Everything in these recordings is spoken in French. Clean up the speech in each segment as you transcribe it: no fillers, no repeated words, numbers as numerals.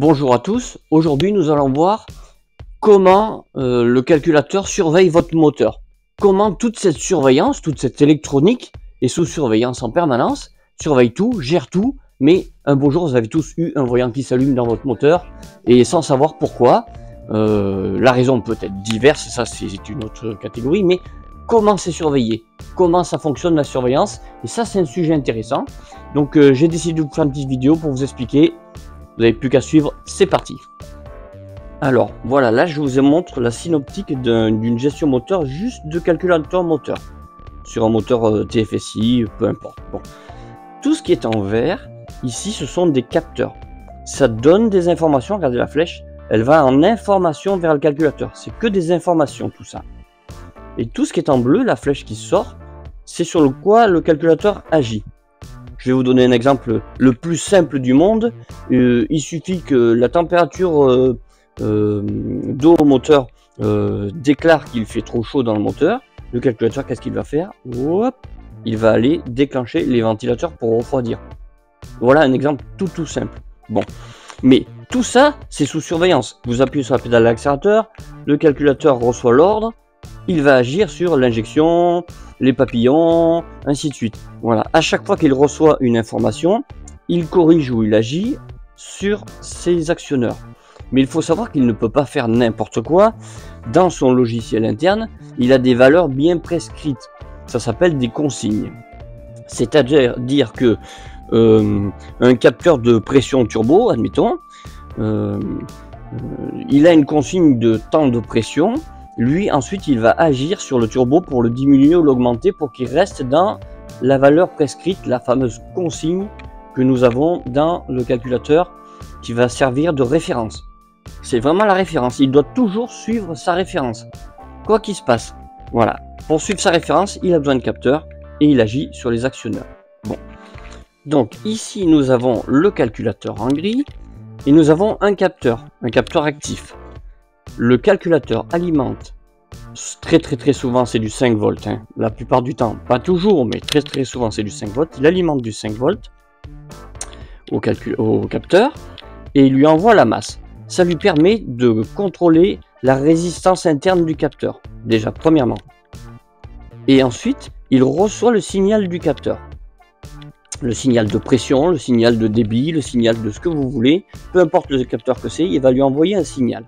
Bonjour à tous, aujourd'hui nous allons voir comment le calculateur surveille votre moteur. Comment toute cette surveillance, toute cette électronique est sous surveillance en permanence, surveille tout, gère tout, mais un beau jour vous avez tous eu un voyant qui s'allume dans votre moteur et sans savoir pourquoi. La raison peut être diverse, ça c'est une autre catégorie, mais comment c'est surveillé, comment ça fonctionne la surveillance, et ça c'est un sujet intéressant. Donc j'ai décidé de vous faire une petite vidéo pour vous expliquer. Vous n'avez plus qu'à suivre, c'est parti. Alors voilà, là je vous montre la synoptique d'une gestion moteur juste de calculateur moteur. Sur un moteur TFSI, peu importe. Bon. Tout ce qui est en vert, ici ce sont des capteurs. Ça donne des informations, regardez la flèche, elle va en information vers le calculateur. C'est que des informations tout ça. Et tout ce qui est en bleu, la flèche qui sort, c'est sur le quoi le calculateur agit. Je vais vous donner un exemple le plus simple du monde. Il suffit que la température d'eau au moteur déclare qu'il fait trop chaud dans le moteur. Le calculateur, qu'est-ce qu'il va faire? Hop, il va aller déclencher les ventilateurs pour refroidir. Voilà un exemple tout simple. Bon, mais tout ça, c'est sous surveillance. Vous appuyez sur la pédale d'accélérateur, le calculateur reçoit l'ordre, il va agir sur l'injection, les papillons, ainsi de suite. Voilà, à chaque fois qu'il reçoit une information, il corrige ou il agit sur ses actionneurs. Mais il faut savoir qu'il ne peut pas faire n'importe quoi. Dans son logiciel interne, il a des valeurs bien prescrites. Ça s'appelle des consignes. C'est-à-dire que un capteur de pression turbo, admettons, il a une consigne de temps de pression. Lui, ensuite, il va agir sur le turbo pour le diminuer ou l'augmenter pour qu'il reste dans la valeur prescrite, la fameuse consigne que nous avons dans le calculateur qui va servir de référence. C'est vraiment la référence. Il doit toujours suivre sa référence, quoi qu'il se passe. Voilà. Pour suivre sa référence, il a besoin de capteur et il agit sur les actionneurs. Bon. Donc ici, nous avons le calculateur en gris et nous avons un capteur actif. Le calculateur alimente, très souvent c'est du 5 volts, hein. La plupart du temps, pas toujours, mais très souvent c'est du 5 volts. Il alimente du 5 volts au capteur et il lui envoie la masse. Ça lui permet de contrôler la résistance interne du capteur, déjà premièrement. Et ensuite, il reçoit le signal du capteur. Le signal de pression, le signal de débit, le signal de ce que vous voulez, peu importe le capteur que c'est, il va lui envoyer un signal.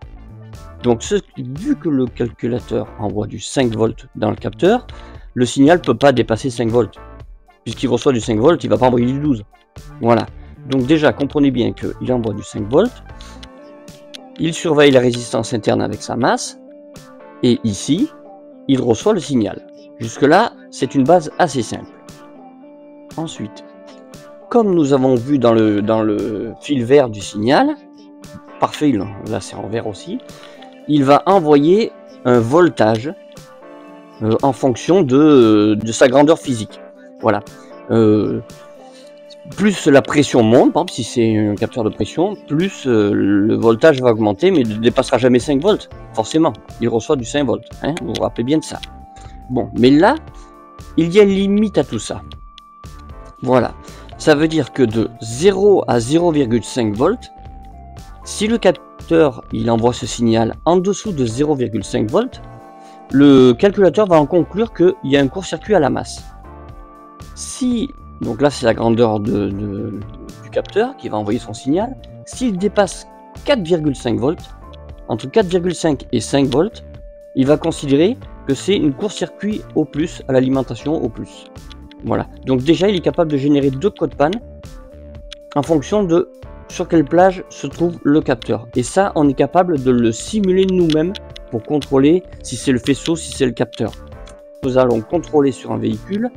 Donc vu que le calculateur envoie du 5 volts dans le capteur, le signal ne peut pas dépasser 5 volts. Puisqu'il reçoit du 5 volts, il ne va pas envoyer du 12. Voilà. Donc déjà, comprenez bien qu'il envoie du 5 volts. Il surveille la résistance interne avec sa masse. Et ici, il reçoit le signal. Jusque-là, c'est une base assez simple. Ensuite, comme nous avons vu dans le fil vert du signal, parfait, là c'est en vert aussi, il va envoyer un voltage en fonction de sa grandeur physique. Voilà. Plus la pression monte, par exemple si c'est un capteur de pression, plus le voltage va augmenter, mais ne dépassera jamais 5 volts, forcément. Il reçoit du 5 volts, hein, vous vous rappelez bien de ça. Bon, mais là, il y a une limite à tout ça. Voilà. Ça veut dire que de 0 à 0,5 volts, si le capteur il envoie ce signal en dessous de 0,5 volts, le calculateur va en conclure qu'il y a un court-circuit à la masse. Si, donc là c'est la grandeur du capteur qui va envoyer son signal, s'il dépasse 4,5 volts, entre 4,5 et 5 volts, il va considérer que c'est une court-circuit au plus à l'alimentation au plus. Voilà, donc déjà il est capable de générer 2 codes panne en fonction de sur quelle plage se trouve le capteur. Et ça, on est capable de le simuler nous-mêmes pour contrôler si c'est le faisceau, si c'est le capteur. Nous allons contrôler sur un véhicule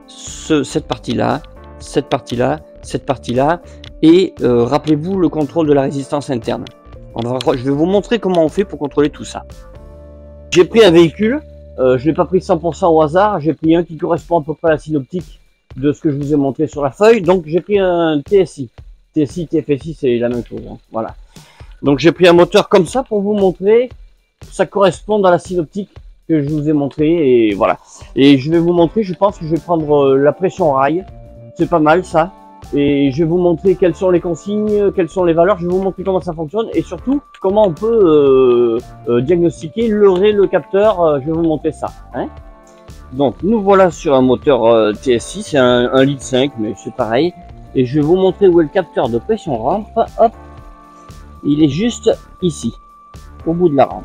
cette partie-là, cette partie-là, cette partie-là, et rappelez-vous le contrôle de la résistance interne. Je vais vous montrer comment on fait pour contrôler tout ça. J'ai pris un véhicule, je ne l'ai pas pris 100% au hasard, j'ai pris un qui correspond à peu près à la synoptique de ce que je vous ai montré sur la feuille, donc j'ai pris un TSI. TSI, TFSI, c'est la même chose, hein. Voilà. Donc j'ai pris un moteur comme ça pour vous montrer, ça correspond à la synoptique que je vous ai montré, et voilà. Et je vais vous montrer, je pense que je vais prendre la pression rail, c'est pas mal ça. et je vais vous montrer quelles sont les consignes, quelles sont les valeurs, je vais vous montrer comment ça fonctionne et surtout comment on peut diagnostiquer le capteur, je vais vous montrer ça. Hein. Donc nous voilà sur un moteur TSI, c'est un litre 5 mais c'est pareil. Et je vais vous montrer où est le capteur de pression rampe. Hop, il est juste ici, au bout de la rampe.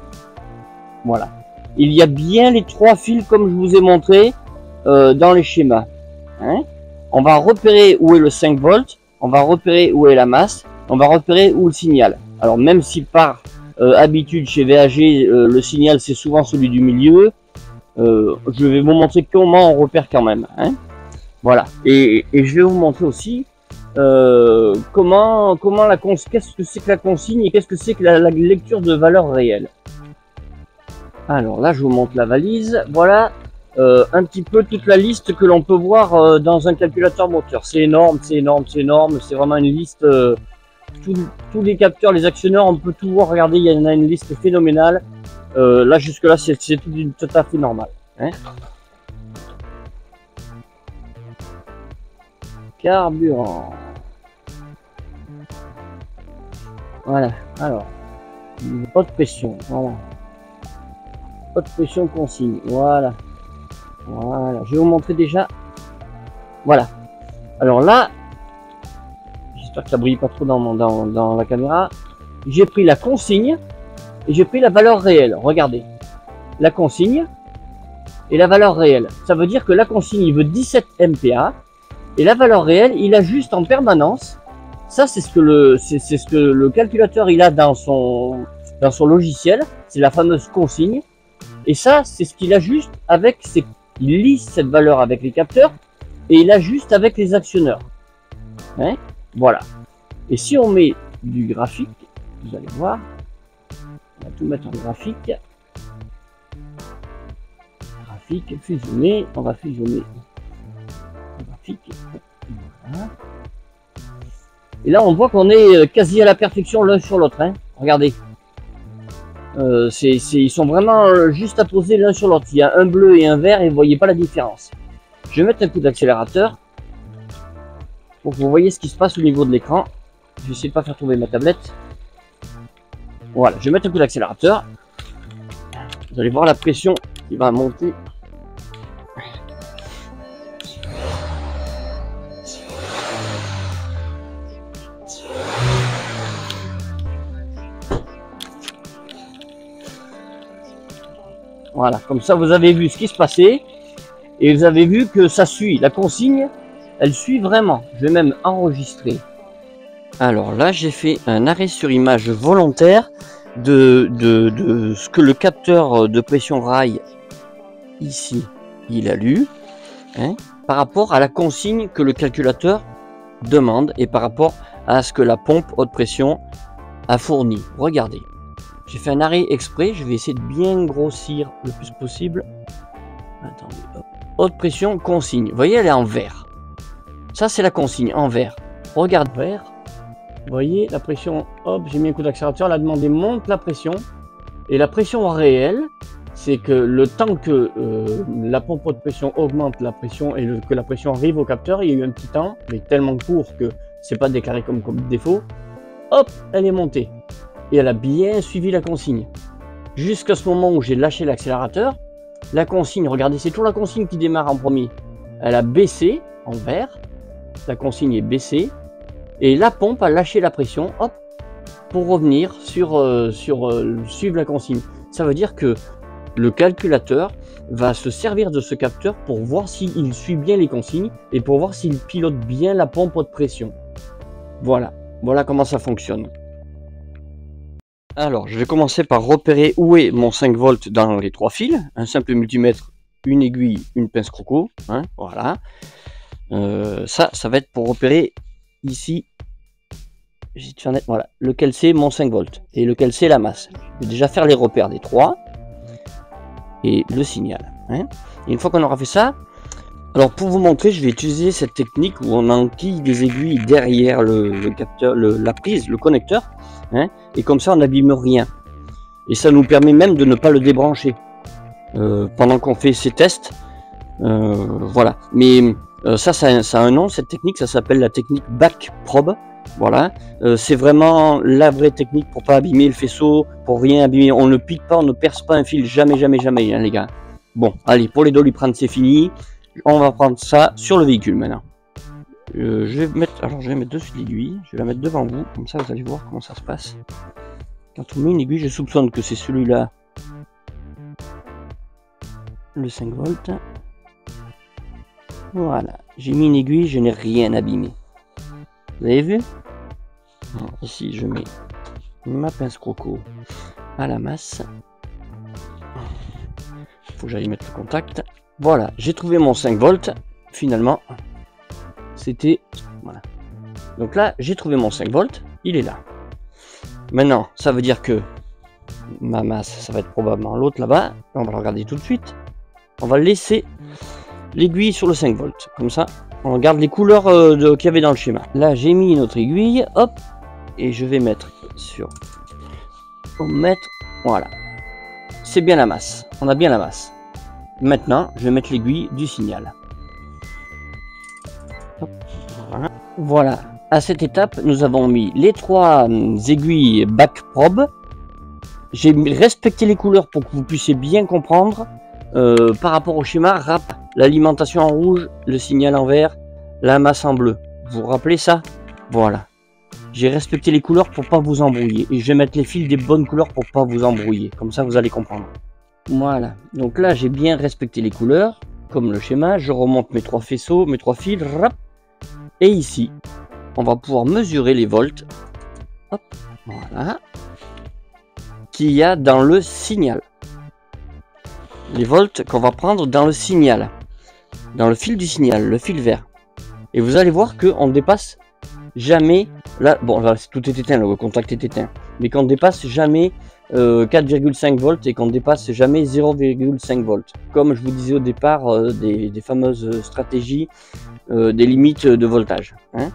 Voilà. Il y a bien les 3 fils comme je vous ai montré dans les schémas. Hein. On va repérer où est le 5 volts, on va repérer où est la masse, on va repérer où est le signal. Alors même si par habitude chez VAG le signal c'est souvent celui du milieu, je vais vous montrer comment on repère quand même. Hein. Voilà. Et je vais vous montrer aussi qu'est-ce que c'est que la consigne et qu'est-ce que c'est que la lecture de valeur réelle. Alors là je vous montre la valise. Voilà. Un petit peu toute la liste que l'on peut voir dans un calculateur moteur. C'est énorme, c'est énorme, c'est énorme. C'est vraiment une liste. Tous les capteurs, les actionneurs, on peut tout voir. Regardez, il y en a une liste phénoménale. Là, jusque-là, c'est tout à fait normal. Hein. Carburant. Voilà. Alors, pas de pression. Voilà. Pas de pression consigne. Voilà. Voilà, je vais vous montrer déjà. Voilà. Alors là, j'espère que ça brille pas trop dans la caméra. J'ai pris la consigne et j'ai pris la valeur réelle. Regardez. La consigne et la valeur réelle. Ça veut dire que la consigne, il veut 17 MPa et la valeur réelle, il ajuste en permanence. Ça, c'est ce que le calculateur il a dans son logiciel. C'est la fameuse consigne. Et ça, c'est ce qu'il ajuste avec ses... Il lit cette valeur avec les capteurs et il ajuste avec les actionneurs. Hein, voilà. Et si on met du graphique, vous allez voir, on va tout mettre en graphique. Graphique, fusionner, on va fusionner. Graphique. Voilà. Et là, on voit qu'on est quasi à la perfection l'un sur l'autre. Hein. Regardez. Ils sont vraiment juste à poser l'un sur l'autre. Il y a un bleu et un vert et vous voyez pas la différence. Je vais mettre un coup d'accélérateur pour que vous voyez ce qui se passe au niveau de l'écran. Je vais essayer de pas faire tomber ma tablette. Voilà, je vais mettre un coup d'accélérateur. Vous allez voir la pression qui va monter. Voilà, comme ça vous avez vu ce qui se passait et vous avez vu que ça suit. La consigne, elle suit vraiment. Je vais même enregistrer. Alors là, j'ai fait un arrêt sur image volontaire de ce que le capteur de pression rail ici, il a lu, hein, par rapport à la consigne que le calculateur demande et par rapport à ce que la pompe haute pression a fourni. Regardez. J'ai fait un arrêt exprès, je vais essayer de bien grossir le plus possible. Attendez, hop. Haute pression, consigne. Vous voyez, elle est en vert. Ça, c'est la consigne en vert. Regarde vert. Vous voyez, la pression, hop, j'ai mis un coup d'accélérateur, la demandé monte la pression. Et la pression réelle, c'est que le temps que la pompe haute pression augmente la pression et que la pression arrive au capteur, il y a eu un petit temps, mais tellement court que c'est pas déclaré comme défaut. Hop, elle est montée. Et elle a bien suivi la consigne. Jusqu'à ce moment où j'ai lâché l'accélérateur, la consigne, regardez, c'est toujours la consigne qui démarre en premier. Elle a baissé en vert, la consigne est baissée, et la pompe a lâché la pression, hop, pour revenir suivre la consigne. Ça veut dire que le calculateur va se servir de ce capteur pour voir s'il suit bien les consignes et pour voir s'il pilote bien la pompe haute pression. Voilà, voilà comment ça fonctionne. Alors, je vais commencer par repérer où est mon 5 volts dans les 3 fils. Un simple multimètre, une aiguille, une pince croco. Hein, voilà. Ça va être pour repérer ici. Voilà, lequel c'est mon 5 volts et lequel c'est la masse. Je vais déjà faire les repères des 3 et le signal. Hein. Et une fois qu'on aura fait ça, alors pour vous montrer, je vais utiliser cette technique où on enquille des aiguilles derrière le capteur, la prise, le connecteur. Hein, et comme ça on n'abîme rien et ça nous permet même de ne pas le débrancher pendant qu'on fait ces tests, voilà. Mais Ça a un nom, cette technique, ça s'appelle la technique back probe. Voilà, c'est vraiment la vraie technique pour pas abîmer le faisceau, pour rien abîmer. On ne pique pas, on ne perce pas un fil, jamais, jamais, jamais, hein, les gars. Bon, allez, pour les doliprane, c'est fini. On va prendre ça sur le véhicule maintenant. Je vais mettre dessus l'aiguille, je vais la mettre devant vous, comme ça vous allez voir comment ça se passe. Quand on met une aiguille, je soupçonne que c'est celui-là, le 5 volts. Voilà, j'ai mis une aiguille, je n'ai rien abîmé. Vous avez vu? Ici, je mets ma pince croco à la masse. Il faut que j'aille mettre le contact. Voilà, j'ai trouvé mon 5 volts. Finalement, c'était... Voilà. Donc là, j'ai trouvé mon 5 volts. Il est là. Maintenant, ça veut dire que ma masse, ça va être probablement l'autre là-bas. On va le regarder tout de suite. On va laisser l'aiguille sur le 5 volts. Comme ça, on regarde les couleurs qu'il y avait dans le schéma. Là, j'ai mis une autre aiguille. Hop. Et je vais mettre sur... Voilà. C'est bien la masse. On a bien la masse. Maintenant, je vais mettre l'aiguille du signal. Hop. Voilà. À cette étape, nous avons mis les 3 aiguilles back probe. J'ai respecté les couleurs pour que vous puissiez bien comprendre par rapport au schéma RAP. L'alimentation en rouge, le signal en vert, la masse en bleu. Vous vous rappelez ça? Voilà. J'ai respecté les couleurs pour pas vous embrouiller. Et je vais mettre les fils des bonnes couleurs pour pas vous embrouiller. Comme ça, vous allez comprendre. Voilà. Donc là, j'ai bien respecté les couleurs. Comme le schéma, je remonte mes 3 faisceaux, mes 3 fils. Rap. Et ici, on va pouvoir mesurer les volts. Hop. Voilà. Qu'il y a dans le signal. Les volts qu'on va prendre dans le signal. Dans le fil du signal, le fil vert. Et vous allez voir qu'on ne dépasse jamais... Là, bon, là, tout est éteint, le contact est éteint. Mais qu'on ne dépasse jamais 4,5 volts et qu'on ne dépasse jamais 0,5 volts. Comme je vous disais au départ des fameuses stratégies des limites de voltage. Hein.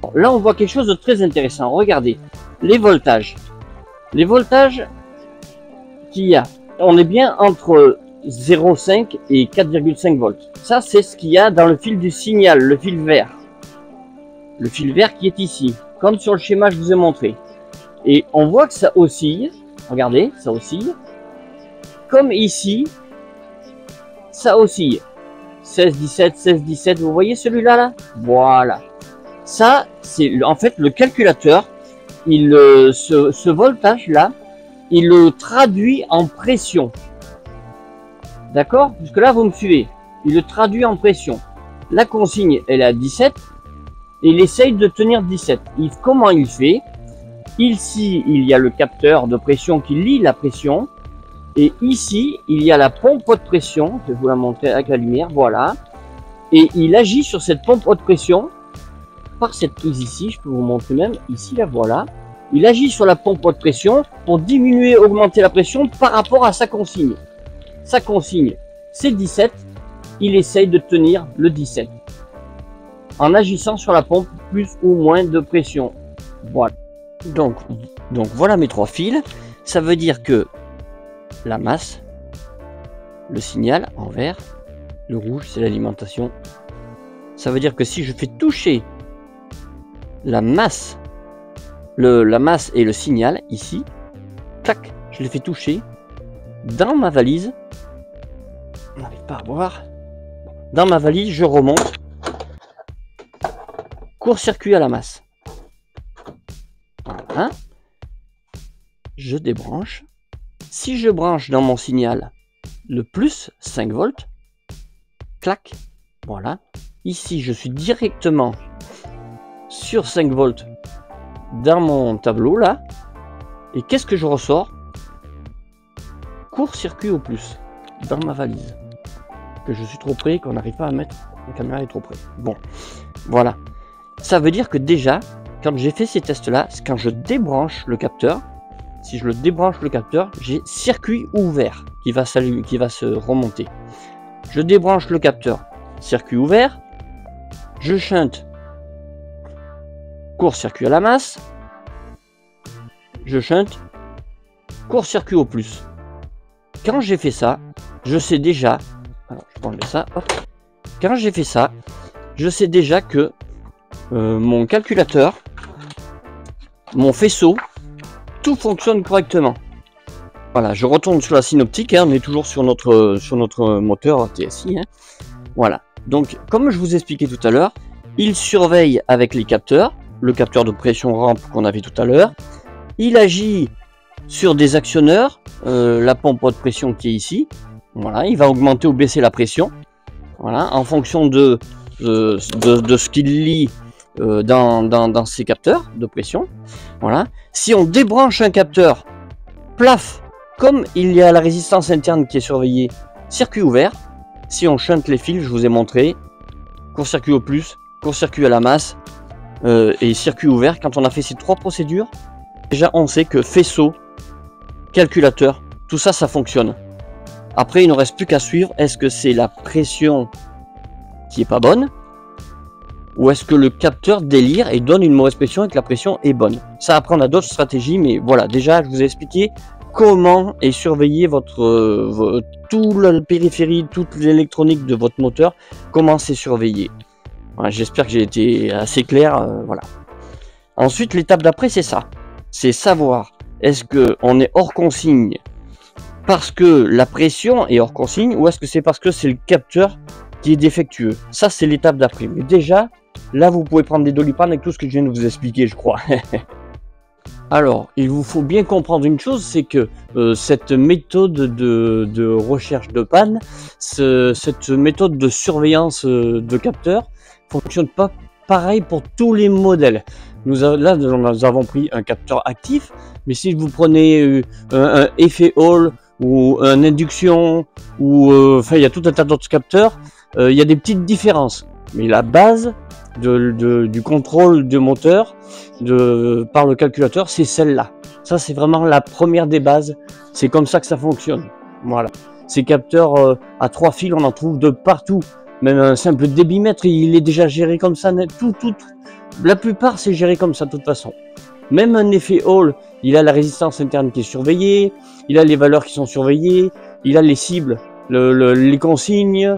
Bon, là, on voit quelque chose de très intéressant. Regardez, les voltages. Les voltages qu'il y a. On est bien entre 0,5 et 4,5 volts. Ça, c'est ce qu'il y a dans le fil du signal, le fil vert. Le fil vert qui est ici, comme sur le schéma que je vous ai montré. Et on voit que ça oscille. Regardez, ça oscille. Comme ici, ça oscille. 16, 17, 16, 17. Vous voyez celui-là, là? Voilà. Ça, c'est en fait le calculateur. Ce voltage-là, il le traduit en pression. D'accord? Jusque là, vous me suivez. Il le traduit en pression. La consigne, elle est à 17. Et il essaye de tenir 17. Comment il fait? Ici, il y a le capteur de pression qui lie la pression. Et ici, il y a la pompe haute pression. Je vais vous la montrer avec la lumière. Voilà. Et il agit sur cette pompe haute pression par cette prise ici. Je peux vous montrer même. Ici, la voilà. Il agit sur la pompe haute pression pour diminuer, augmenter la pression par rapport à sa consigne. Sa consigne, c'est 17. Il essaye de tenir le 17. En agissant sur la pompe, plus ou moins de pression. Voilà. Donc voilà mes 3 fils. Ça veut dire que la masse, le signal en vert, le rouge c'est l'alimentation. Ça veut dire que si je fais toucher la masse, la masse et le signal ici, tac, je les fais toucher dans ma valise. On n'arrive pas à voir. Dans ma valise, je remonte. Court-circuit à la masse. Voilà. Je débranche. Si je branche dans mon signal le plus 5 volts, clac, voilà. Ici, je suis directement sur 5 volts dans mon tableau là. Et qu'est-ce que je ressors? Court-circuit au plus dans ma valise. Que je suis trop près, qu'on n'arrive pas à mettre. La caméra est trop près. Bon, voilà. Ça veut dire que déjà, quand j'ai fait ces tests-là, quand je débranche le capteur, si je le débranche le capteur, j'ai circuit ouvert qui va se remonter. Je débranche le capteur, circuit ouvert, je shunte, court-circuit à la masse, je shunte, court-circuit au plus. Quand j'ai fait ça, je sais déjà, alors je vais enlever ça, hop. Quand j'ai fait ça, je sais déjà que mon calculateur, mon faisceau, tout fonctionne correctement. Voilà, je retourne sur la synoptique, hein, on est toujours sur notre moteur TSI. Hein. Voilà, donc comme je vous expliquais tout à l'heure, il surveille avec les capteurs, le capteur de pression rampe qu'on avait tout à l'heure. Il agit sur des actionneurs, la pompe haute pression qui est ici. Voilà, il va augmenter ou baisser la pression. Voilà, en fonction de ce qu'il lit dans ces capteurs de pression. Voilà. Si on débranche un capteur, plaf, comme il y a la résistance interne qui est surveillée, circuit ouvert. Si on shunte les fils, je vous ai montré, court-circuit au plus, court-circuit à la masse et circuit ouvert. Quand on a fait ces trois procédures, déjà on sait que faisceau, calculateur, tout ça, ça fonctionne. Après, il ne reste plus qu'à suivre, est-ce que c'est la pression qui est pas bonne, ou est-ce que le capteur délire et donne une mauvaise pression et que la pression est bonne. Ça, après, on a d'autres stratégies, mais voilà, déjà, je vous ai expliqué comment est surveillé tout la périphérie, toute l'électronique de votre moteur, comment c'est surveillé. Voilà, j'espère que j'ai été assez clair, voilà. Ensuite, l'étape d'après, c'est ça. C'est savoir, est-ce qu'on est hors consigne parce que la pression est hors consigne, ou est-ce que c'est parce que c'est le capteur qui est défectueux. Ça, c'est l'étape d'après. Mais déjà, là, vous pouvez prendre des Doliprane avec tout ce que je viens de vous expliquer, je crois. Alors, il vous faut bien comprendre une chose, c'est que cette méthode de recherche de panne, cette méthode de surveillance de capteur, fonctionne pas pareil pour tous les modèles. Nous avons pris un capteur actif, mais si vous prenez un effet Hall ou un induction, ou enfin il y a tout un tas d'autres capteurs, il y a des petites différences. Mais la base du contrôle de moteur par le calculateur, c'est celle-là. Ça, c'est vraiment la première des bases. C'est comme ça que ça fonctionne. Voilà. Ces capteurs à 3 fils, on en trouve de partout. Même un simple débitmètre, il est déjà géré comme ça. La plupart, c'est géré comme ça de toute façon. Même un effet Hall, il a la résistance interne qui est surveillée, il a les valeurs qui sont surveillées, il a les cibles, les consignes,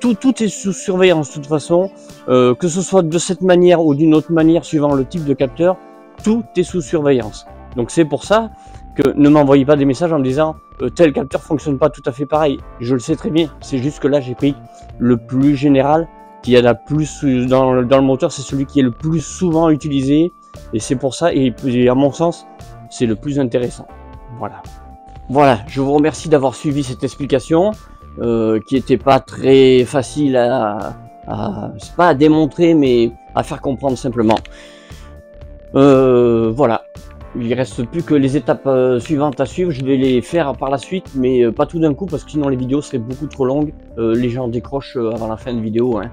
tout est sous surveillance de toute façon, que ce soit de cette manière ou d'une autre manière suivant le type de capteur, tout est sous surveillance. Donc c'est pour ça que ne m'envoyez pas des messages en me disant tel capteur fonctionne pas tout à fait pareil. Je le sais très bien, c'est juste que là j'ai pris le plus général, qui y en a plus dans le moteur, c'est celui qui est le plus souvent utilisé, et c'est pour ça, et à mon sens, c'est le plus intéressant. Voilà. Voilà, je vous remercie d'avoir suivi cette explication, qui n'était pas très facile c'est pas à démontrer, mais à faire comprendre simplement. Voilà. Il ne reste plus que les étapes suivantes à suivre. Je vais les faire par la suite, mais pas tout d'un coup, parce que sinon les vidéos seraient beaucoup trop longues. Les gens décrochent avant la fin de vidéo. Hein.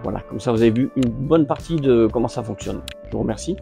Voilà, comme ça vous avez vu une bonne partie de comment ça fonctionne. Je vous remercie.